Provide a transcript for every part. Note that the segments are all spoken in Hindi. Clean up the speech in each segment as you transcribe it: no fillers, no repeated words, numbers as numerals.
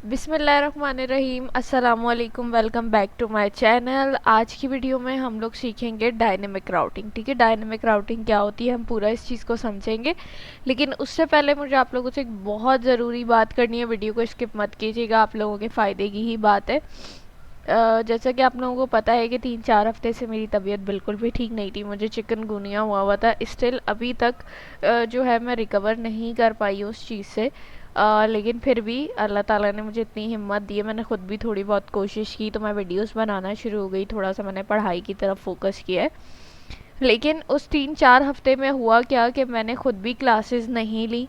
बिस्मिल्लाहिर्रहमानिर्रहीम अस्सलामुअलैकुम। Welcome back to my channel. आज की वीडियो में हम लोग सीखेंगे डायनेमिक राउटिंग। ठीक है, डायनेमिक राउटिंग क्या होती है, हम पूरा इस चीज़ को समझेंगे। लेकिन उससे पहले मुझे आप लोगों से एक बहुत ज़रूरी बात करनी है, वीडियो को स्किप मत कीजिएगा, आप लोगों के फ़ायदे की ही बात है। जैसा कि आप लोगों को पता है कि 3-4 हफ्ते से मेरी तबीयत बिल्कुल भी ठीक नहीं थी, मुझे चिकनगुनिया हुआ था। स्टिल अभी तक जो है मैं रिकवर नहीं कर पाई उस चीज़ से। लेकिन फिर भी अल्लाह ताला ने मुझे इतनी हिम्मत दी है, मैंने ख़ुद भी थोड़ी बहुत कोशिश की तो मैं वीडियोस बनाना शुरू हो गई, थोड़ा सा मैंने पढ़ाई की तरफ फोकस किया है। लेकिन उस 3-4 हफ्ते में हुआ क्या कि मैंने खुद भी क्लासेस नहीं ली,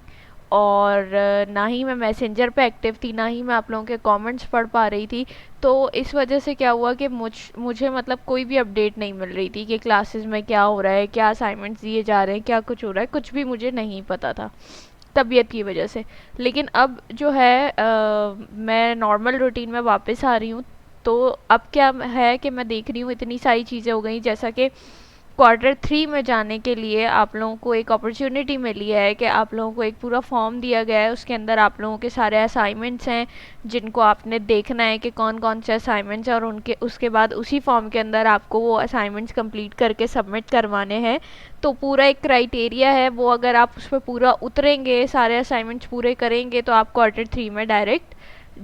और ना ही मैं मैसेंजर पे एक्टिव थी, ना ही मैं आप लोगों के कमेंट्स पढ़ पा रही थी। तो इस वजह से क्या हुआ कि मुझे मतलब कोई भी अपडेट नहीं मिल रही थी कि क्लासेस में क्या हो रहा है, क्या असाइनमेंट्स दिए जा रहे हैं, क्या कुछ हो रहा है, कुछ भी मुझे नहीं पता था तबीयत की वजह से। लेकिन अब जो है मैं नॉर्मल रूटीन में वापस आ रही हूँ। तो अब क्या है कि मैं देख रही हूँ इतनी सारी चीज़ें हो गई, जैसा कि Q3 में जाने के लिए आप लोगों को एक अपॉर्चुनिटी मिली है कि आप लोगों को एक पूरा फॉर्म दिया गया है, उसके अंदर आप लोगों के सारे असाइनमेंट्स हैं जिनको आपने देखना है कि कौन कौन से असाइनमेंट्स हैं, और उनके उसके बाद उसी फॉर्म के अंदर आपको वो असाइनमेंट्स कंप्लीट करके सबमिट करवाने हैं। तो पूरा एक क्राइटेरिया है वो, अगर आप उस पर पूरा उतरेंगे, सारे असाइनमेंट्स पूरे करेंगे, तो आप Q3 में डायरेक्ट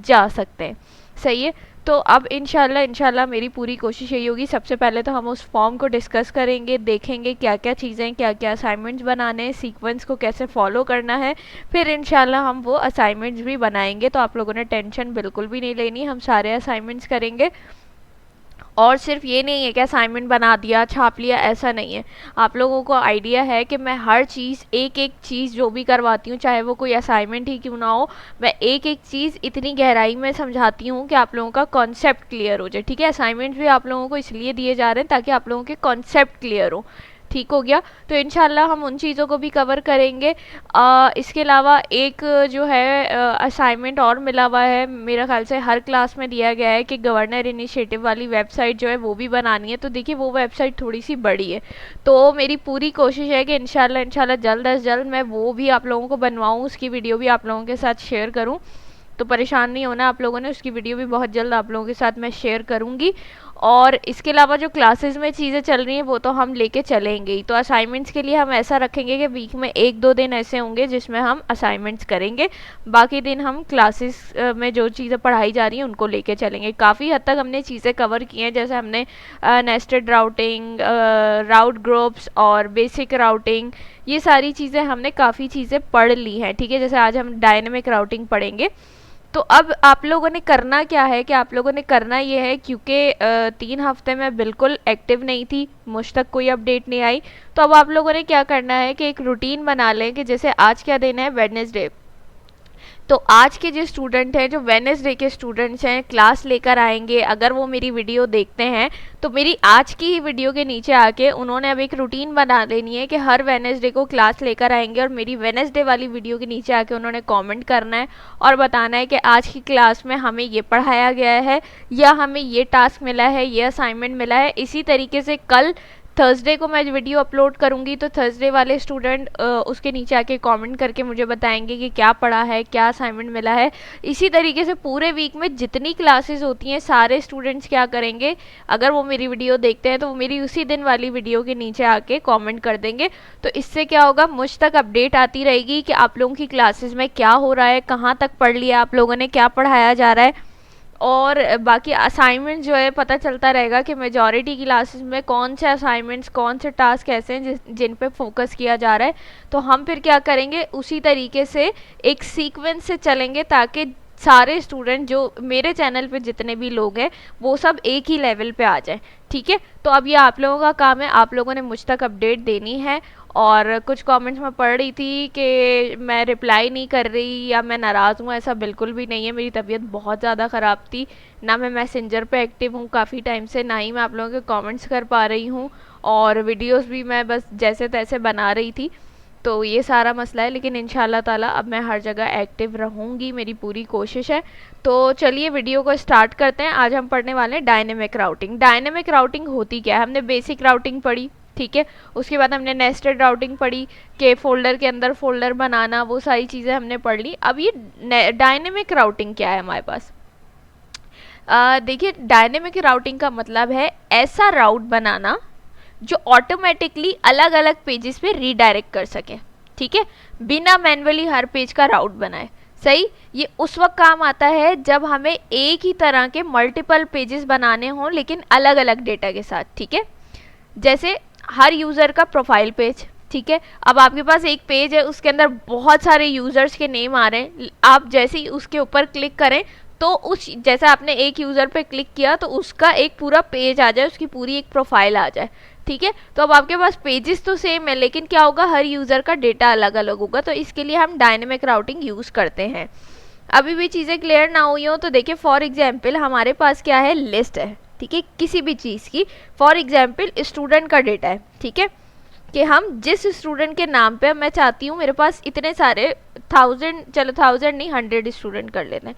जा सकते हैं। सही है। तो अब इंशाल्लाह मेरी पूरी कोशिश यही होगी, सबसे पहले तो हम उस फॉर्म को डिस्कस करेंगे, देखेंगे क्या क्या चीज़ें, क्या क्या असाइनमेंट्स बनाने हैं, सीक्वेंस को कैसे फॉलो करना है। फिर इंशाल्लाह हम वो असाइनमेंट्स भी बनाएंगे। तो आप लोगों ने टेंशन बिल्कुल भी नहीं लेनी, हम सारे असाइनमेंट्स करेंगे। और सिर्फ ये नहीं है कि असाइनमेंट बना दिया छाप लिया, ऐसा नहीं है। आप लोगों को आइडिया है कि मैं हर चीज़, एक एक चीज़ जो भी करवाती हूँ, चाहे वो कोई असाइनमेंट ही क्यों ना हो, मैं एक एक चीज़ इतनी गहराई में समझाती हूँ कि आप लोगों का कॉन्सेप्ट क्लियर हो जाए। ठीक है, असाइनमेंट भी आप लोगों को इसलिए दिए जा रहे हैं ताकि आप लोगों के कॉन्सेप्ट क्लियर हो। ठीक हो गया। तो इंशाल्लाह हम उन चीज़ों को भी कवर करेंगे। इसके अलावा एक जो है असाइनमेंट और मिला हुआ है, मेरा ख्याल से हर क्लास में दिया गया है कि गवर्नर इनिशिएटिव वाली वेबसाइट जो है वो भी बनानी है। तो देखिए वो वेबसाइट थोड़ी सी बड़ी है, तो मेरी पूरी कोशिश है कि इंशाल्लाह जल्द अज जल्द मैं वो भी आप लोगों को बनवाऊँ, उसकी वीडियो भी आप लोगों के साथ शेयर करूँ। तो परेशान नहीं होना आप लोगों ने, उसकी वीडियो भी बहुत जल्द आप लोगों के साथ मैं शेयर करूँगी। और इसके अलावा जो क्लासेस में चीज़ें चल रही हैं वो तो हम लेके चलेंगे ही। तो असाइनमेंट्स के लिए हम ऐसा रखेंगे कि वीक में 1-2 दिन ऐसे होंगे जिसमें हम असाइनमेंट्स करेंगे, बाकी दिन हम क्लासेस में जो चीज़ें पढ़ाई जा रही हैं उनको लेके चलेंगे। काफ़ी हद तक हमने चीज़ें कवर की हैं, जैसे हमने नेस्टेड राउटिंग, राउट ग्रुप्स और बेसिक राउटिंग, ये सारी चीज़ें हमने काफ़ी चीज़ें पढ़ ली हैं। ठीक है, जैसे आज हम डायनेमिक राउटिंग पढ़ेंगे। तो अब आप लोगों ने करना क्या है कि आप लोगों ने करना ये है, क्योंकि 3 हफ्ते में बिल्कुल एक्टिव नहीं थी, मुझ तक कोई अपडेट नहीं आई। तो अब आप लोगों ने क्या करना है कि एक रूटीन बना लें कि जैसे आज क्या दिन है, वेडनेसडे। तो आज के जो स्टूडेंट हैं, जो वेडनेसडे के स्टूडेंट्स हैं, क्लास लेकर आएंगे, अगर वो मेरी वीडियो देखते हैं तो मेरी आज की ही वीडियो के नीचे आके उन्होंने अब एक रूटीन बना लेनी है कि हर वेडनेसडे को क्लास लेकर आएंगे, और मेरी वेडनेसडे वाली वीडियो के नीचे आके उन्होंने कमेंट करना है और बताना है कि आज की क्लास में हमें ये पढ़ाया गया है, या हमें ये टास्क मिला है, ये असाइनमेंट मिला है। इसी तरीके से कल थर्सडे को मैं वीडियो अपलोड करूँगी, तो थर्सडे वाले स्टूडेंट उसके नीचे आके कमेंट करके मुझे बताएंगे कि क्या पढ़ा है, क्या असाइनमेंट मिला है। इसी तरीके से पूरे वीक में जितनी क्लासेस होती हैं सारे स्टूडेंट्स क्या करेंगे, अगर वो मेरी वीडियो देखते हैं तो वो मेरी उसी दिन वाली वीडियो के नीचे आके कमेंट कर देंगे। तो इससे क्या होगा, मुझ तक अपडेट आती रहेगी कि आप लोगों की क्लासेस में क्या हो रहा है, कहाँ तक पढ़ लिया आप लोगों ने, क्या पढ़ाया जा रहा है। और बाकी असाइनमेंट जो है पता चलता रहेगा कि मेजॉरिटी की क्लासेस में कौन से असाइनमेंट्स, कौन से टास्क ऐसे हैं जिन पे फोकस किया जा रहा है। तो हम फिर क्या करेंगे, उसी तरीके से एक सीक्वेंस से चलेंगे ताकि सारे स्टूडेंट जो मेरे चैनल पे जितने भी लोग हैं वो सब एक ही लेवल पे आ जाए। ठीक है, तो अब ये आप लोगों का काम है, आप लोगों ने मुझ तक अपडेट देनी है। और कुछ कमेंट्स में पढ़ रही थी कि मैं रिप्लाई नहीं कर रही या मैं नाराज़ हूँ, ऐसा बिल्कुल भी नहीं है। मेरी तबीयत बहुत ज़्यादा ख़राब थी, ना मैं मैसेंजर पे एक्टिव हूँ काफ़ी टाइम से, ना ही मैं आप लोगों के कमेंट्स कर पा रही हूँ, और वीडियोस भी मैं बस जैसे तैसे बना रही थी। तो ये सारा मसला है, लेकिन इंशाल्लाह ताला अब मैं हर जगह एक्टिव रहूँगी, मेरी पूरी कोशिश है। तो चलिए वीडियो को स्टार्ट करते हैं। आज हम पढ़ने वाले हैं डायनेमिक राउटिंग। डायनेमिक राउटिंग होती क्या है, हमने बेसिक राउटिंग पढ़ी, ठीक है। उसके बाद हमने नेस्टेड राउटिंग पढ़ी कि फोल्डर के अंदर फोल्डर बनाना, वो सारी चीज़ें हमने पढ़ ली। अब ये डायनेमिक राउटिंग क्या है हमारे पास? देखिए, डायनेमिक राउटिंग का मतलब है ऐसा राउट बनाना जो ऑटोमेटिकली अलग अलग पेजेस पे रीडायरेक्ट कर सके, ठीक है, बिना मैन्युअली हर पेज का राउट बनाए। सही, ये उस वक्त काम आता है जब हमें एक ही तरह के मल्टीपल पेजेस बनाने हों लेकिन अलग अलग डेटा के साथ, ठीक है। जैसे हर यूज़र का प्रोफाइल पेज, ठीक है। अब आपके पास एक पेज है, उसके अंदर बहुत सारे यूज़र्स के नेम आ रहे हैं, आप जैसे ही उसके ऊपर क्लिक करें तो उस, जैसे आपने एक यूज़र पे क्लिक किया तो उसका एक पूरा पेज आ जाए, उसकी पूरी एक प्रोफाइल आ जाए, ठीक है। तो अब आपके पास पेजेस तो सेम है लेकिन क्या होगा, हर यूज़र का डेटा अलग अलग होगा। तो इसके लिए हम डायनेमिक राउटिंग यूज़ करते हैं। अभी भी चीज़ें क्लियर ना हुई हो तो देखिए, फॉर एग्जाम्पल हमारे पास क्या है, लिस्ट है, ठीक है, किसी भी चीज़ की। फॉर एग्जाम्पल स्टूडेंट का डेटा है, ठीक है, कि हम जिस स्टूडेंट के नाम पे मैं चाहती हूँ मेरे पास इतने सारे 1000, चलो 1000 नहीं 100 स्टूडेंट कर लेते हैं,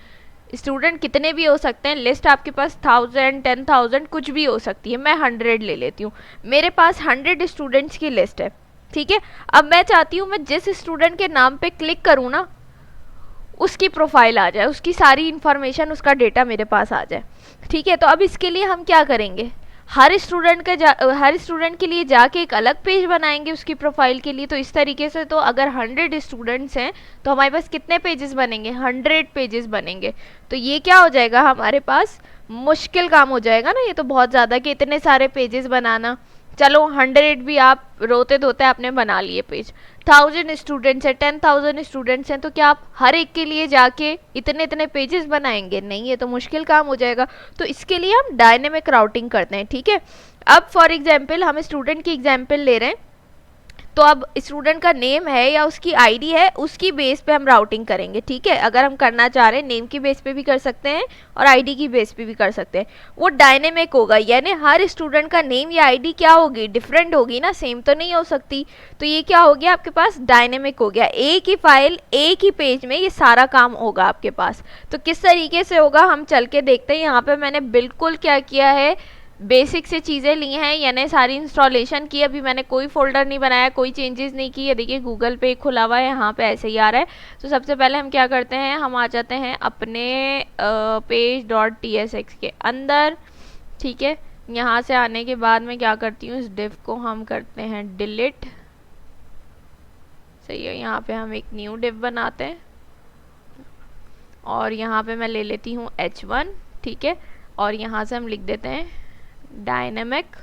स्टूडेंट कितने भी हो सकते हैं, लिस्ट आपके पास 1000 10,000 कुछ भी हो सकती है, मैं 100 ले लेती हूँ। मेरे पास 100 स्टूडेंट्स की लिस्ट है, ठीक है। अब मैं चाहती हूँ मैं जिस स्टूडेंट के नाम पे क्लिक करूँ ना, उसकी प्रोफाइल आ जाए, उसकी सारी इन्फॉर्मेशन, उसका डेटा मेरे पास आ जाए, ठीक है। तो अब इसके लिए हम क्या करेंगे, हर स्टूडेंट के लिए जाके एक अलग पेज बनाएंगे उसकी प्रोफाइल के लिए। तो इस तरीके से तो अगर 100 स्टूडेंट्स हैं तो हमारे पास कितने पेजेस बनेंगे, 100 पेजेस बनेंगे। तो ये क्या हो जाएगा, हमारे पास मुश्किल काम हो जाएगा ना, ये तो बहुत ज़्यादा कि इतने सारे पेजेस बनाना। चलो 100 भी आप रोते धोते आपने बना लिए पेज, 1000 स्टूडेंट्स हैं, 10,000 स्टूडेंट्स हैं, तो क्या आप हर एक के लिए जाके इतने इतने पेजेस बनाएंगे? नहीं, ये तो मुश्किल काम हो जाएगा। तो इसके लिए हम डायनेमिक राउटिंग करते हैं, ठीक है। अब फॉर एग्जाम्पल हम स्टूडेंट की एग्जाम्पल ले रहे हैं, तो अब स्टूडेंट का नेम है या उसकी आईडी है, उसकी बेस पे हम राउटिंग करेंगे, ठीक है। अगर हम करना चाह रहे हैं नेम की बेस पे भी कर सकते हैं और आईडी की बेस पे भी कर सकते हैं। वो डायनेमिक होगा, यानी हर स्टूडेंट का नेम या आईडी क्या होगी, डिफरेंट होगी ना, सेम तो नहीं हो सकती। तो ये क्या हो गया आपके पास, डायनेमिक हो गया। एक ही फाइल एक ही पेज में ये सारा काम होगा आपके पास। तो किस तरीके से होगा हम चल के देखते हैं। यहाँ पे मैंने बिल्कुल क्या किया है, बेसिक से चीज़ें ली हैं, यानी सारी इंस्टॉलेशन की। अभी मैंने कोई फोल्डर नहीं बनाया, कोई चेंजेस नहीं की है। देखिए गूगल पे खुला हुआ है, यहाँ पे ऐसे ही आ रहा है। तो सबसे पहले हम क्या करते हैं, हम आ जाते हैं अपने page.tsx के अंदर, ठीक है। यहाँ से आने के बाद मैं क्या करती हूँ, इस डिव को हम करते हैं डिलीट, सही है। यहाँ पे हम एक न्यू डिव बनाते हैं और यहाँ पे मैं ले लेती हूँ h1, ठीक है। और यहाँ से हम लिख देते हैं डायनेमिक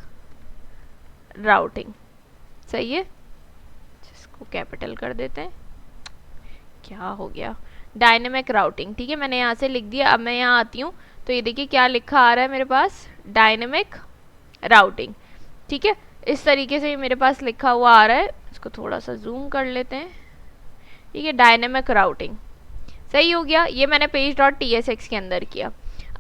राउटिंग, सही है। इसको कैपिटल कर देते हैं, क्या हो गया, डायनेमिक राउटिंग, ठीक है। मैंने यहाँ से लिख दिया। अब मैं यहाँ आती हूँ तो ये देखिए क्या लिखा आ रहा है मेरे पास, डायनेमिक राउटिंग, ठीक है। इस तरीके से ये मेरे पास लिखा हुआ आ रहा है। इसको थोड़ा सा जूम कर लेते हैं, ठीक है, डायनेमिक राउटिंग, सही हो गया। ये मैंने page.tsx के अंदर किया।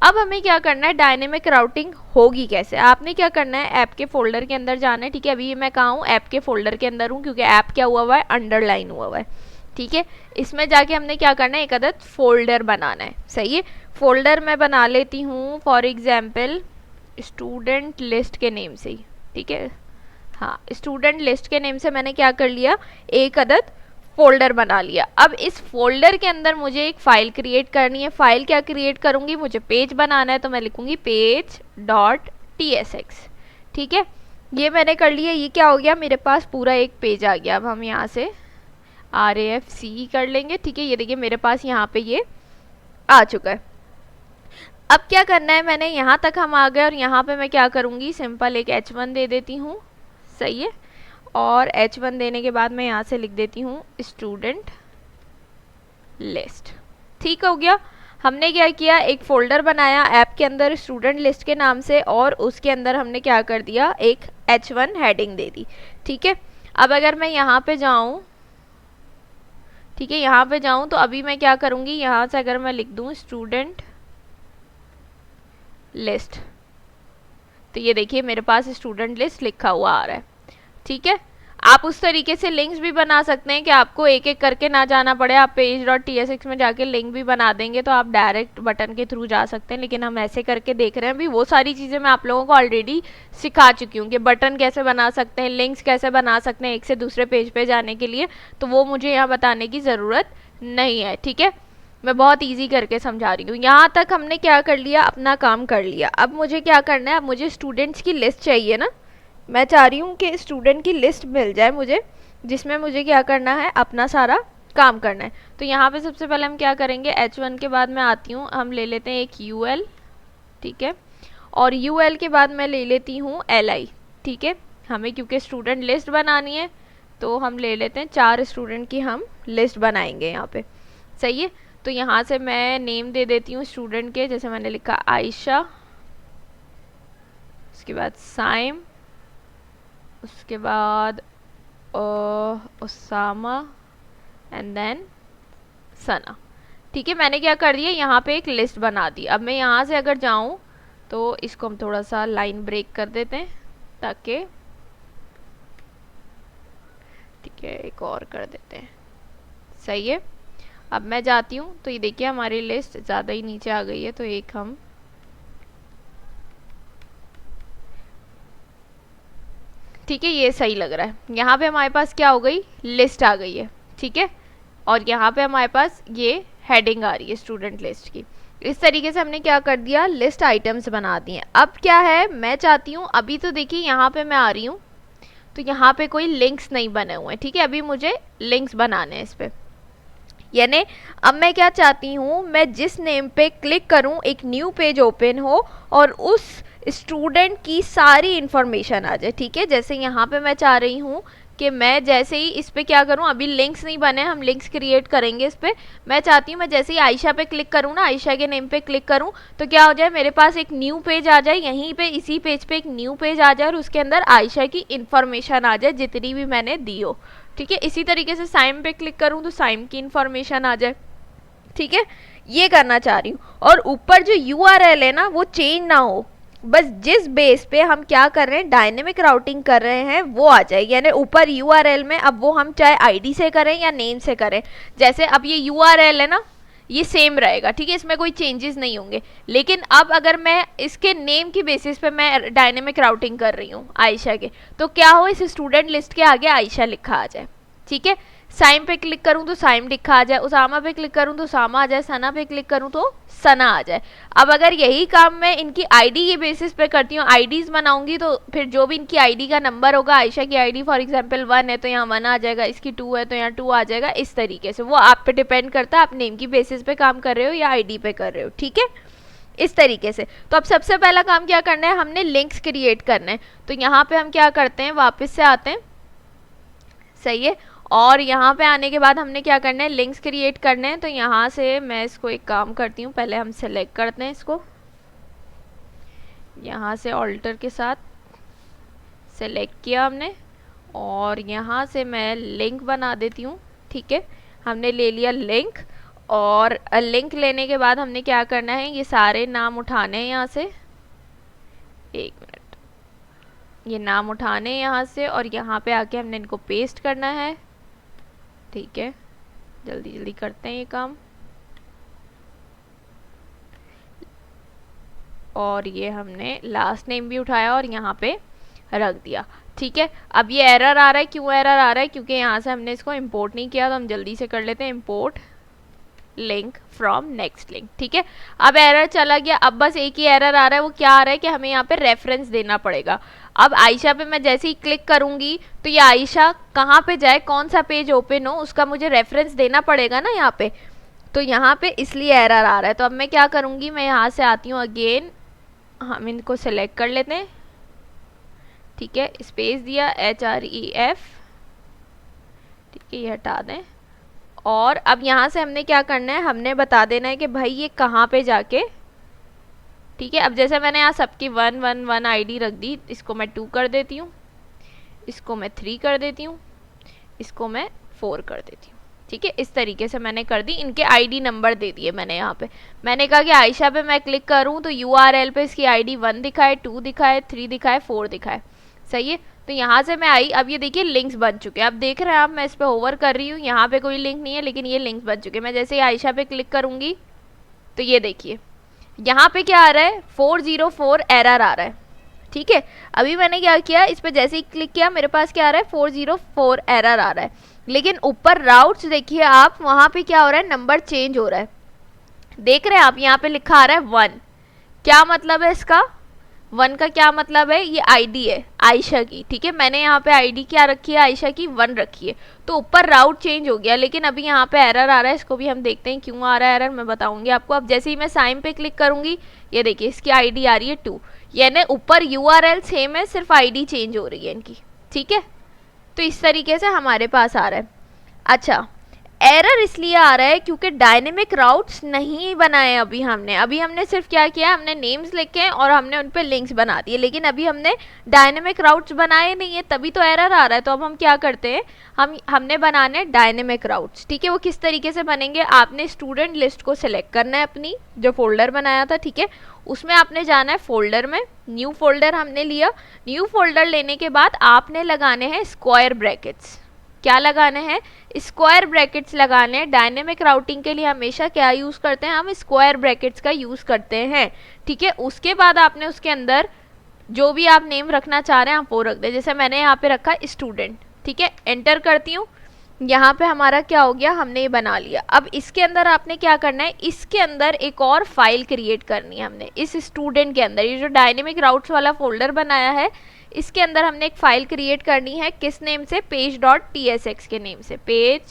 अब हमें क्या करना है, डायनेमिक राउटिंग होगी कैसे। आपने क्या करना है, ऐप के फोल्डर के अंदर जाना है, ठीक है। अभी मैं कहाँ हूँ, ऐप के फोल्डर के अंदर हूँ, क्योंकि ऐप क्या हुआ हुआ है, अंडरलाइन हुआ हुआ है, ठीक है। इसमें जाके हमने क्या करना है, एक अदद फोल्डर बनाना है, सही है। फोल्डर मैं बना लेती हूँ फॉर एग्जाम्पल स्टूडेंट लिस्ट के नेम से ही, ठीक है। हाँ, स्टूडेंट लिस्ट के नेम से मैंने क्या कर लिया, एक अदद फोल्डर बना लिया। अब इस फोल्डर के अंदर मुझे एक फाइल क्रिएट करनी है। फाइल क्या क्रिएट करूंगी, मुझे पेज बनाना है, तो मैं लिखूंगी page.tsx, ठीक है। ये मैंने कर लिया। ये क्या हो गया, मेरे पास पूरा एक पेज आ गया। अब हम यहाँ से RAFC कर लेंगे, ठीक है। ये देखिए मेरे पास यहाँ पे ये आ चुका है। अब क्या करना है, मैंने यहाँ तक हम आ गए और यहाँ पे मैं क्या करूँगी, सिंपल एक h1 दे देती हूँ, सही है। और h1 देने के बाद मैं यहाँ से लिख देती हूँ स्टूडेंट लिस्ट, ठीक हो गया। हमने क्या किया, एक फोल्डर बनाया ऐप के अंदर स्टूडेंट लिस्ट के नाम से, और उसके अंदर हमने क्या कर दिया, एक h1 हेडिंग दे दी, ठीक है। अब अगर मैं यहाँ पे जाऊँ, ठीक है, यहाँ पे जाऊँ तो अभी मैं क्या करूँगी, यहाँ से अगर मैं लिख दूँ स्टूडेंट लिस्ट, तो ये देखिए मेरे पास स्टूडेंट लिस्ट लिखा हुआ आ रहा है, ठीक है। आप उस तरीके से लिंक्स भी बना सकते हैं कि आपको एक एक करके ना जाना पड़े, आप page.tsx में जाके लिंक भी बना देंगे तो आप डायरेक्ट बटन के थ्रू जा सकते हैं। लेकिन हम ऐसे करके देख रहे हैं, अभी वो सारी चीज़ें मैं आप लोगों को ऑलरेडी सिखा चुकी हूँ कि बटन कैसे बना सकते हैं, लिंक्स कैसे बना सकते हैं एक से दूसरे पेज पे जाने के लिए, तो वो मुझे यहाँ बताने की ज़रूरत नहीं है। ठीक है, मैं बहुत ईजी करके समझा रही हूँ। यहाँ तक हमने क्या कर लिया, अपना काम कर लिया। अब मुझे क्या करना है, अब मुझे स्टूडेंट्स की लिस्ट चाहिए ना, मैं चाह रही हूँ कि स्टूडेंट की लिस्ट मिल जाए मुझे, जिसमें मुझे क्या करना है, अपना सारा काम करना है। तो यहाँ पे सबसे पहले हम क्या करेंगे, H1 के बाद मैं आती हूँ, हम ले लेते हैं एक UL, ठीक है, और UL के बाद मैं ले लेती हूँ LI, ठीक है। हमें क्योंकि स्टूडेंट लिस्ट बनानी है तो हम ले लेते हैं 4 स्टूडेंट की हम लिस्ट बनाएंगे यहाँ पे, सही है। तो यहाँ से मैं नेम दे देती हूँ स्टूडेंट के, जैसे मैंने लिखा आयशा, उसके बाद साइम, उसके बाद उसामा एंड देन सना। ठीक है, मैंने क्या कर दिया, यहाँ पे एक लिस्ट बना दी। अब मैं यहाँ से अगर जाऊँ तो इसको हम थोड़ा सा लाइन ब्रेक कर देते हैं ताकि, ठीक है, एक और कर देते हैं, सही है। अब मैं जाती हूँ तो ये देखिए हमारी लिस्ट ज़्यादा ही नीचे आ गई है, तो एक हम, ठीक है, ये सही लग रहा है। यहाँ पे हमारे पास क्या हो गई, लिस्ट आ गई है, ठीक है, और यहाँ पे हमारे पास ये हेडिंग आ रही है स्टूडेंट लिस्ट की। इस तरीके से हमने क्या कर दिया, लिस्ट आइटम्स बना दिए। अब क्या है, मैं चाहती हूँ, अभी तो देखिए यहाँ पे मैं आ रही हूँ तो यहाँ पे कोई लिंक्स नहीं बने हुए हैं, ठीक है, अभी मुझे लिंक्स बनाने हैं इस पे। यानी अब मैं क्या चाहती हूँ, मैं जिस नेम पे क्लिक करूँ एक न्यू पेज ओपन हो और उस स्टूडेंट की सारी इंफॉर्मेशन आ जाए, ठीक है। जैसे यहाँ पे मैं चाह रही हूँ कि मैं जैसे ही इस पे क्या करूँ, अभी लिंक्स नहीं बने, हम लिंक्स क्रिएट करेंगे इस पे। मैं चाहती हूँ मैं जैसे ही आयशा पे क्लिक करूँ ना, आयशा के नेम पे क्लिक करूँ तो क्या हो जाए, मेरे पास एक न्यू पेज आ जाए, यहीं पे इसी पेज पे एक न्यू पेज आ जाए और उसके अंदर आयशा की इंफॉर्मेशन आ जाए जितनी भी मैंने दी हो, ठीक है। इसी तरीके से साइम पे क्लिक करूँ तो साइम की इंफॉर्मेशन आ जाए, ठीक है, ये करना चाह रही हूँ। और ऊपर जो URL है ना वो चेंज ना हो, बस जिस बेस पे हम क्या कर रहे हैं, डायनेमिक राउटिंग कर रहे हैं वो आ जाए। यानी ऊपर URL में अब वो हम चाहे ID से करें या नेम से करें, जैसे अब ये URL है ना ये सेम रहेगा, ठीक है, इसमें कोई चेंजेस नहीं होंगे। लेकिन अब अगर मैं इसके नेम की बेसिस पे मैं डायनेमिक राउटिंग कर रही हूँ आयशा के, तो क्या हो, इस स्टूडेंट लिस्ट के आगे आयशा लिखा आ जाए, ठीक है। साइम पे क्लिक करूँ तो साइम लिखा आ जाए, उसामा पे क्लिक करूँ तो उसामा आ जाए, सना पे क्लिक करूँ तो सना आ जाए। अब अगर यही काम मैं इनकी आईडी के बेसिस पे करती हूँ, आईडीज बनाऊंगी, तो फिर जो भी इनकी आईडी का नंबर होगा, आयशा की आईडी फॉर एग्जांपल 1 है तो यहाँ 1 आ जाएगा, इसकी 2 है तो यहाँ 2 आ जाएगा। इस तरीके से वो आप पे डिपेंड करता है, आप नेम की बेसिस पे काम कर रहे हो या आईडी पे कर रहे हो, ठीक है, इस तरीके से। तो अब सबसे पहला काम क्या करना है, हमने लिंक्स क्रिएट करना है। तो यहाँ पे हम क्या करते हैं, वापस से आते हैं, सही है, और यहाँ पे आने के बाद हमने क्या करना है, लिंक्स क्रिएट करने हैं। तो यहाँ से मैं इसको एक काम करती हूँ, पहले हम सेलेक्ट करते हैं इसको, यहाँ से ऑल्टर के साथ सेलेक्ट किया हमने, और यहाँ से मैं लिंक बना देती हूँ, ठीक है। हमने ले लिया लिंक, और लिंक लेने के बाद हमने क्या करना है, ये सारे नाम उठाने हैं यहाँ से, एक मिनट, ये नाम उठाने यहाँ से और यहाँ पे आके हमने इनको पेस्ट करना है, ठीक है। जल्दी जल्दी करते हैं ये काम, और ये हमने लास्ट नेम भी उठाया और यहाँ पे रख दिया, ठीक है। अब ये एरर आ रहा है, क्यों एरर आ रहा है, क्योंकि यहाँ से हमने इसको इंपोर्ट नहीं किया। तो हम जल्दी से कर लेते हैं, import link from next link, ठीक है। अब एरर चला गया, अब बस एक ही एरर आ रहा है, वो क्या आ रहा है कि हमें यहाँ पे रेफरेंस देना पड़ेगा। अब आयशा पे मैं जैसे ही क्लिक करूंगी तो ये आयशा कहाँ पे जाए, कौन सा पेज ओपन हो, उसका मुझे रेफरेंस देना पड़ेगा ना यहाँ पे। तो यहाँ पे इसलिए एरर आ रहा है। तो अब मैं क्या करूँगी, मैं यहाँ से आती हूँ अगेन, हम इनको सेलेक्ट कर लेते हैं, ठीक है, स्पेस दिया, HREF, ठीक है, ये हटा दें। और अब यहाँ से हमने क्या करना है, हमने बता देना है कि भाई ये कहाँ पे जाके, ठीक है। अब जैसे मैंने यहाँ सबकी 111 ID रख दी, इसको मैं 2 कर देती हूँ, इसको मैं 3 कर देती हूँ, इसको मैं 4 कर देती हूँ, ठीक है। इस तरीके से मैंने कर दी, इनके ID नंबर दे दिए मैंने यहाँ पे। मैंने कहा कि आयशा पे मैं क्लिक करूँ तो URL पे इसकी ID 1 दिखाए, 2 दिखाए, 3 दिखाए, 4 दिखाए, सही है। तो यहाँ से मैं आई, अब ये देखिए लिंक्स बन चुके हैं। अब देख रहे हैं आप, मैं इस पर होवर कर रही हूँ, यहाँ पे कोई लिंक नहीं है लेकिन ये लिंक्स बन चुके हैं। मैं जैसे ही आयशा पे क्लिक करूँगी तो ये देखिए यहाँ पे क्या आ रहा है, 404 एरर आ रहा है। ठीक है, अभी मैंने क्या किया, इस पर जैसे ही क्लिक किया मेरे पास क्या आ रहा है, 404 एरर आ रहा है। लेकिन ऊपर राउट्स देखिए आप, वहाँ पे क्या हो रहा है, नंबर चेंज हो रहा है। देख रहे हैं आप, यहाँ पे लिखा आ रहा है 1। क्या मतलब है इसका, 1 का क्या मतलब है, ये आईडी है आयशा की। ठीक है, मैंने यहाँ पे आईडी क्या रखी है, आयशा की 1 रखी है, तो ऊपर राउट चेंज हो गया। लेकिन अभी यहाँ पे एरर आ रहा है, इसको भी हम देखते हैं क्यों आ रहा है एरर, मैं बताऊंगी आपको। अब जैसे ही मैं साइन पे क्लिक करूंगी, ये देखिए इसकी आईडी आ रही है 2, यानी ऊपर यूआरएल सेम है, सिर्फ आईडी चेंज हो रही है इनकी। ठीक है, तो इस तरीके से हमारे पास आ रहा है। अच्छा, एरर इसलिए आ रहा है क्योंकि डायनेमिक राउट्स नहीं बनाए अभी हमने सिर्फ क्या किया, हमने नेम्स लिखे और हमने उन पे लिंक्स बना दिए, लेकिन अभी हमने डायनेमिक राउट्स बनाए नहीं है, तभी तो एरर आ रहा है। तो अब हम क्या करते हैं, हमने बनाने डायनेमिक राउट्स। ठीक है, वो किस तरीके से बनेंगे, आपने स्टूडेंट लिस्ट को सिलेक्ट करना है, अपनी जो फोल्डर बनाया था, ठीक है, उसमें आपने जाना है फोल्डर में, न्यू फोल्डर हमने लिया। न्यू फोल्डर लेने के बाद आपने लगाने हैं स्क्वायर ब्रैकेट्स। क्या लगाने हैं, स्क्वायर ब्रैकेट्स लगाने हैं। डायनेमिक राउटिंग के लिए हमेशा क्या यूज़ करते हैं, हम स्क्वायर ब्रैकेट्स का यूज़ करते हैं। ठीक है, उसके बाद आपने उसके अंदर जो भी आप नेम रखना चाह रहे हैं आप वो रख दें। जैसे मैंने यहाँ पे रखा स्टूडेंट। ठीक है, एंटर करती हूँ, यहाँ पे हमारा क्या हो गया, हमने ये बना लिया। अब इसके अंदर आपने क्या करना है, इसके अंदर एक और फाइल क्रिएट करनी है हमने, इस स्टूडेंट के अंदर। ये जो डायनेमिक राउट्स वाला फोल्डर बनाया है, इसके अंदर हमने एक फाइल क्रिएट करनी है, किस नेम से, page.tsx के नेम से, page.tsx।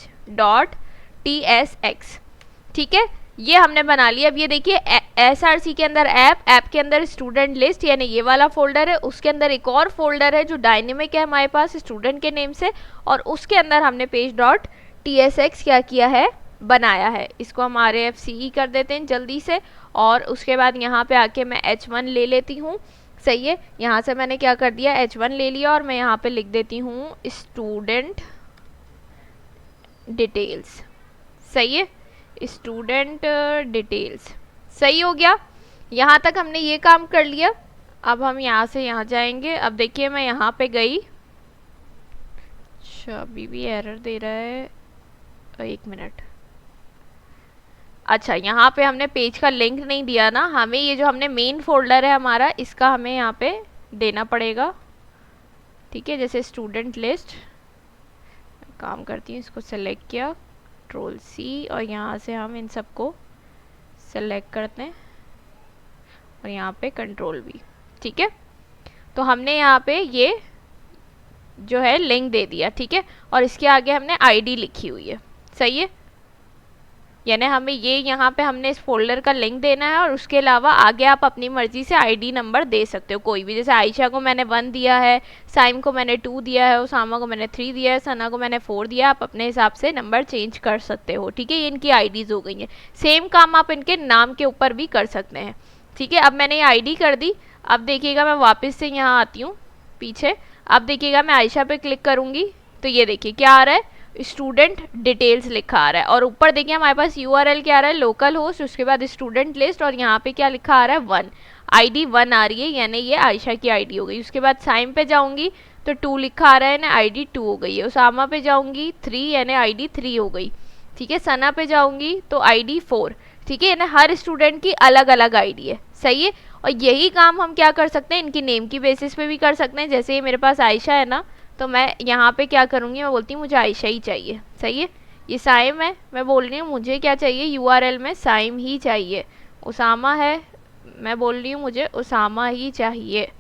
ठीक है, ये हमने बना लिया। अब ये देखिए SRC के अंदर ऐप के अंदर स्टूडेंट लिस्ट, यानी ये वाला फोल्डर है, उसके अंदर एक और फोल्डर है जो डायनेमिक है हमारे पास स्टूडेंट के नेम से, और उसके अंदर हमने page.tsx क्या किया है, बनाया है। इसको हम RAFCE कर देते हैं जल्दी से, और उसके बाद यहाँ पे आके मैं H1 ले लेती हूँ। सही है, यहाँ से मैंने क्या कर दिया, H1 ले लिया, और मैं यहाँ पे लिख देती हूँ स्टूडेंट डिटेल्स। सही है, स्टूडेंट डिटेल्स, सही हो गया। यहाँ तक हमने ये काम कर लिया। अब हम यहाँ से यहाँ जाएंगे। अब देखिए मैं यहाँ पे गई, अच्छा अभी भी एरर दे रहा है, 1 मिनट। अच्छा, यहाँ पे हमने पेज का लिंक नहीं दिया ना, हमें ये जो हमने मेन फोल्डर है हमारा, इसका हमें यहाँ पे देना पड़ेगा। ठीक है, जैसे स्टूडेंट लिस्ट, काम करती हूँ, इसको सेलेक्ट किया, Ctrl+C, और यहाँ से हम इन सबको सेलेक्ट करते हैं, और यहाँ पे Ctrl+V। ठीक है, तो हमने यहाँ पे ये जो है लिंक दे दिया। ठीक है, और इसके आगे हमने आईडी लिखी हुई है। सही है, यानी हमें ये यहाँ पे हमने इस फोल्डर का लिंक देना है, और उसके अलावा आगे आप अपनी मर्जी से आईडी नंबर दे सकते हो कोई भी। जैसे आयशा को मैंने 1 दिया है, साइम को मैंने 2 दिया है, उसामा को मैंने 3 दिया है, सना को मैंने 4 दिया है। आप अपने हिसाब से नंबर चेंज कर सकते हो। ठीक है, ये इनकी आईडीज़ हो गई हैं। सेम काम आप इनके नाम के ऊपर भी कर सकते हैं। ठीक है, अब मैंने ये आईडी कर दी। अब देखिएगा मैं वापस से यहाँ आती हूँ पीछे। अब देखिएगा मैं आयशा पे क्लिक करूँगी तो ये देखिए क्या आ रहा है, स्टूडेंट डिटेल्स लिखा आ रहा है, और ऊपर देखिए हमारे पास यूआरएल क्या आ रहा है, लोकल होस्ट, उसके बाद स्टूडेंट लिस्ट, और यहाँ पे क्या लिखा आ रहा है, 1, आईडी 1 आ रही है, यानी ये आयशा की आईडी हो गई। उसके बाद साइम पे जाऊंगी तो 2 लिखा आ रहा है, यानी आईडी 2 हो गई है। उसामा पे जाऊंगी 3, यानी आईडी 3 हो गई। ठीक है, सना पे जाऊंगी तो आईडी 4। ठीक है, यानी हर स्टूडेंट की अलग अलग आईडी है। सही है, और यही काम हम क्या कर सकते हैं, इनकी नेम की बेसिस पे भी कर सकते हैं। जैसे ये मेरे पास आयशा है ना, तो मैं यहाँ पे क्या करूँगी, मैं बोलती हूँ मुझे आयशा ही चाहिए। सही है, ये साइम है, मैं बोल रही हूँ मुझे क्या चाहिए, यूआरएल में साइम ही चाहिए। उसामा है, मैं बोल रही हूँ मुझे उसामा ही चाहिए।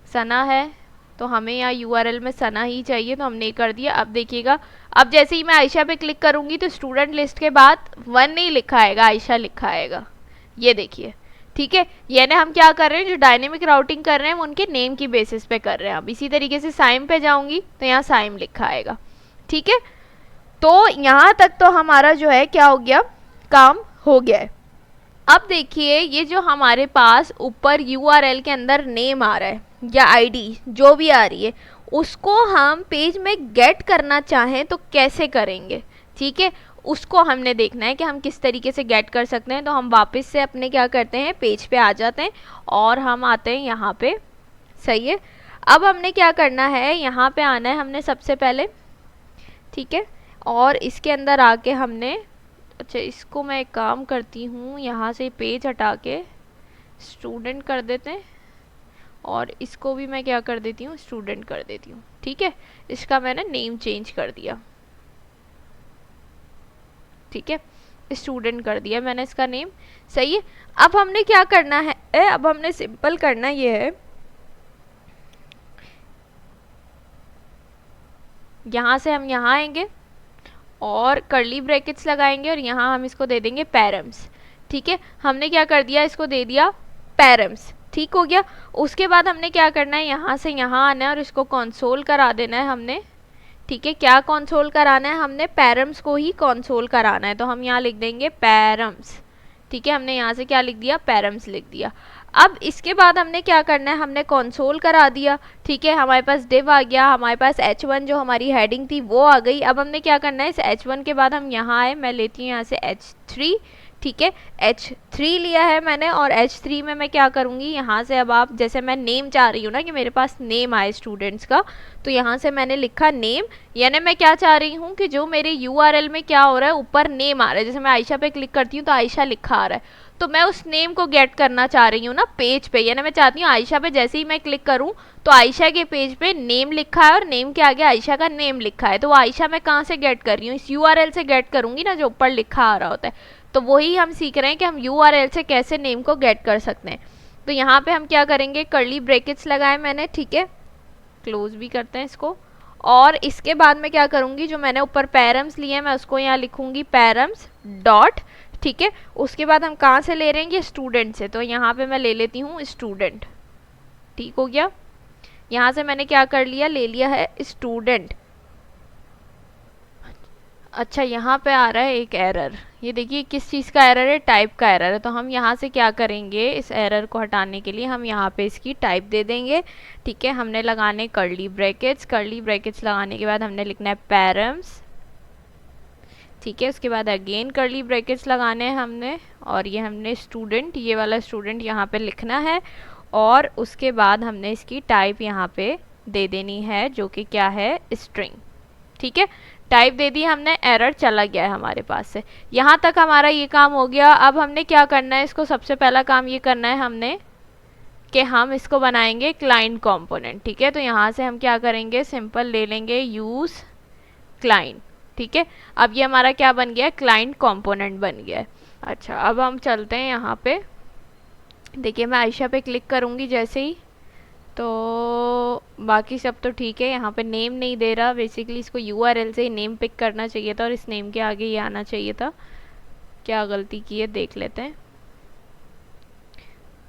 सना है तो हमें यहाँ यूआरएल में सना ही चाहिए, तो हमने कर दिया। अब देखिएगा, अब जैसे ही मैं आयशा पे क्लिक करूँगी तो स्टूडेंट लिस्ट के बाद 1 नहीं लिखा आएगा, आयशा लिखा आएगा। ये देखिए, ठीक है, यानी हम क्या कर रहे हैं, जो डायनेमिक राउटिंग कर रहे हैं वो उनके नेम की बेसिस पे कर रहे हैं। अब इसी तरीके से साइम पे जाऊंगी तो यहाँ साइम लिखा आएगा। ठीक है, तो यहाँ तक तो हमारा जो है क्या हो गया, काम हो गया है। अब देखिए ये जो हमारे पास ऊपर यूआरएल के अंदर नेम आ रहा है या आईडी जो भी आ रही है, उसको हम पेज में गेट करना चाहें तो कैसे करेंगे। ठीक है, उसको हमने देखना है कि हम किस तरीके से गेट कर सकते हैं। तो हम वापस से अपने क्या करते हैं, पेज पे आ जाते हैं और हम आते हैं यहाँ पे। सही है, अब हमने क्या करना है, यहाँ पे आना है हमने सबसे पहले, ठीक है, और इसके अंदर आके हमने, अच्छा इसको मैं एक काम करती हूँ, यहाँ से पेज हटा के स्टूडेंट कर देते हैं, और इसको भी मैं क्या कर देती हूँ, स्टूडेंट कर देती हूँ, ठीक है। इसका मैंने नेम चेंज कर दिया, ठीक है, स्टूडेंट कर दिया मैंने इसका नेम, सही है। अब हमने क्या करना है, अब हमने सिंपल करना ये है, यहाँ से हम यहाँ आएंगे और कर्ली ब्रैकेट्स लगाएंगे और यहाँ हम इसको दे देंगे पैरम्स, ठीक है। हमने क्या कर दिया, इसको दे दिया पैरम्स, ठीक हो गया। उसके बाद हमने क्या करना है, यहाँ से यहाँ आना है और इसको कंसोल करा देना है हमने, ठीक है। क्या कंसोल कराना है, हमने पैरम्स को ही कंसोल कराना है, तो हम यहाँ लिख देंगे पैरम्स, ठीक है। हमने यहाँ से क्या लिख दिया, पैरम्स लिख दिया। अब इसके बाद हमने क्या करना है, हमने कंसोल करा दिया, ठीक है, हमारे पास डिव आ गया, हमारे पास h1 जो हमारी हेडिंग थी वो आ गई। अब हमने क्या करना है, इस h1 के बाद हम यहाँ आए, मैं लेती हूँ यहाँ से h3, ठीक है, h3 लिया है मैंने, और h3 में मैं क्या करूँगी, यहाँ से अब आप, जैसे मैं नेम चाह रही हूँ ना कि मेरे पास नेम आए स्टूडेंट्स का, तो यहाँ से मैंने लिखा नेम, यानी मैं क्या चाह रही हूँ कि जो मेरे URL में क्या हो रहा है, ऊपर नेम आ रहा है, जैसे मैं आयशा पे क्लिक करती हूँ तो आयशा लिखा आ रहा है, तो मैं उस नेम को गेट करना चाह रही हूँ ना पेज पे, यानी मैं चाहती हूँ आयशा पे जैसे ही मैं क्लिक करूँ तो आयशा के पेज पे नेम लिखा है और नेम के आगे आयशा का नेम लिखा है, तो वो आयशा मैं कहाँ से गेट कर रही हूँ, इस URL से गेट करूँगी ना, जो ऊपर लिखा आ रहा होता है। तो वही हम सीख रहे हैं कि हम URL से कैसे नेम को गेट कर सकते हैं। तो यहाँ पे हम क्या करेंगे, कर्ली ब्रैकेट्स लगाए मैंने, ठीक है, क्लोज भी करते हैं इसको, और इसके बाद मैं क्या करूँगी, जो मैंने ऊपर पैरम्स लिए मैं उसको यहाँ लिखूँगी पैरम्स डॉट, ठीक है। उसके बाद हम कहाँ से ले रहे हैं, ये स्टूडेंट से, तो यहाँ पे मैं ले लेती हूँ स्टूडेंट, ठीक हो गया। यहाँ से मैंने क्या कर लिया, ले लिया है स्टूडेंट। अच्छा यहाँ पे आ रहा है एक एरर, ये देखिए किस चीज़ का एरर है, टाइप का एरर है, तो हम यहाँ से क्या करेंगे, इस एरर को हटाने के लिए हम यहाँ पे इसकी टाइप दे देंगे, ठीक है। हमने लगाने कर्ली ब्रैकेट्स, कर्ली ब्रैकेट्स लगाने के बाद हमने लिखना है पैरम्स, ठीक है। उसके बाद अगेन कर्ली ब्रैकेट्स लगाने हैं हमने, और ये हमने स्टूडेंट, ये वाला स्टूडेंट यहाँ पे लिखना है, और उसके बाद हमने इसकी टाइप यहाँ पे दे देनी है, जो कि क्या है, स्ट्रिंग, ठीक है। टाइप दे दी हमने, एरर चला गया है हमारे पास से। यहाँ तक हमारा ये काम हो गया। अब हमने क्या करना है, इसको सबसे पहला काम ये करना है हमने कि हम इसको बनाएंगे क्लाइंट कंपोनेंट, ठीक है। तो यहाँ से हम क्या करेंगे, सिंपल ले लेंगे यूज़ क्लाइंट, ठीक है। अब ये हमारा क्या बन गया, क्लाइंट कंपोनेंट बन गया है। अच्छा अब हम चलते हैं यहाँ पे, देखिए मैं आयशा पे क्लिक करूँगी जैसे ही, तो बाकी सब तो ठीक है, यहाँ पे नेम नहीं दे रहा, बेसिकली इसको URL से ही नेम पिक करना चाहिए था और इस नेम के आगे ये आना चाहिए था। क्या गलती की है देख लेते हैं,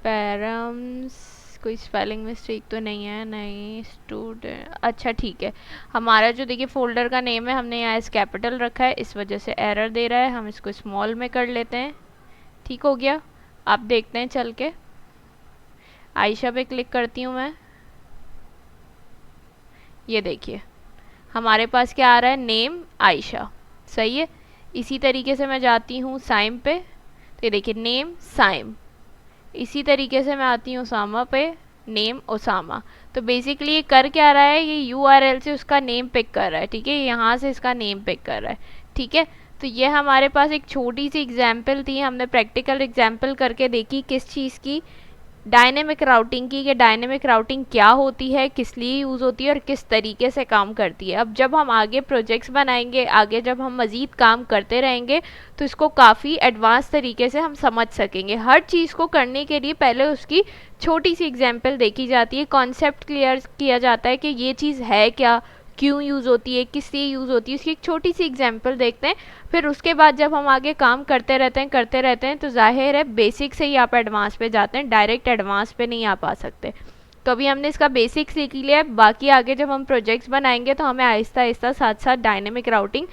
पैरम्स, कोई स्पेलिंग मिस्टेक तो नहीं है, नहीं, स्टूडेंट, अच्छा ठीक है। हमारा जो देखिए फोल्डर का नेम है हमने यहाँ इस कैपिटल रखा है, इस वजह से एरर दे रहा है, हम इसको स्मॉल में कर लेते हैं, ठीक हो गया। आप देखते हैं चल के, आयशा पे क्लिक करती हूँ मैं, ये देखिए हमारे पास क्या आ रहा है, नेम आयशा, सही है। इसी तरीके से मैं जाती हूँ साइम पे, तो ये देखिए नेम साइम, इसी तरीके से मैं आती हूँ ओसामा पे, नेम ओसामा। तो बेसिकली ये कर क्या रहा है, ये URL से उसका नेम पिक कर रहा है, ठीक है, यहाँ से इसका नेम पिक कर रहा है, ठीक है। तो ये हमारे पास एक छोटी सी एग्जाम्पल थी, हमने प्रैक्टिकल एग्जाम्पल करके देखी किस चीज़ की, डायनेमिक राउटिंग की, कि डायनेमिक राउटिंग क्या होती है, किस लिए यूज़ होती है और किस तरीके से काम करती है। अब जब हम आगे प्रोजेक्ट्स बनाएंगे, आगे जब हम मज़ीद काम करते रहेंगे तो इसको काफ़ी एडवांस तरीके से हम समझ सकेंगे। हर चीज़ को करने के लिए पहले उसकी छोटी सी एग्जाम्पल देखी जाती है, कॉन्सेप्ट क्लियर किया जाता है कि ये चीज़ है क्या, क्यों यूज़ होती है, किस लिए यूज़ होती है, उसकी एक छोटी सी एग्जाम्पल देखते हैं। फिर उसके बाद जब हम आगे काम करते रहते हैं तो जाहिर है बेसिक से ही आप एडवांस पे जाते हैं, डायरेक्ट एडवांस पे नहीं आ पा सकते। तो अभी हमने इसका बेसिक सीख लिया है, बाकी आगे जब हम प्रोजेक्ट्स बनाएंगे तो हमें आहिस्ता आहिस्ता साथ साथ डायनेमिक राउटिंग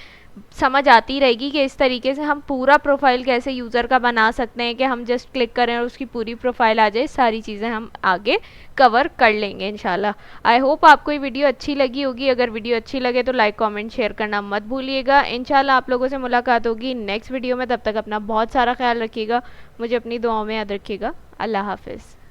समझ आती रहेगी कि इस तरीके से हम पूरा प्रोफाइल कैसे यूज़र का बना सकते हैं, कि हम जस्ट क्लिक करें और उसकी पूरी प्रोफाइल आ जाए। सारी चीज़ें हम आगे कवर कर लेंगे इंशाल्लाह। आई होप आपको ये वीडियो अच्छी लगी होगी। अगर वीडियो अच्छी लगे तो लाइक कमेंट शेयर करना मत भूलिएगा। इंशाल्लाह आप लोगों से मुलाकात होगी नेक्स्ट वीडियो में, तब तक अपना बहुत सारा ख्याल रखिएगा, मुझे अपनी दुआओं में याद रखिएगा। अल्लाह हाफिज़।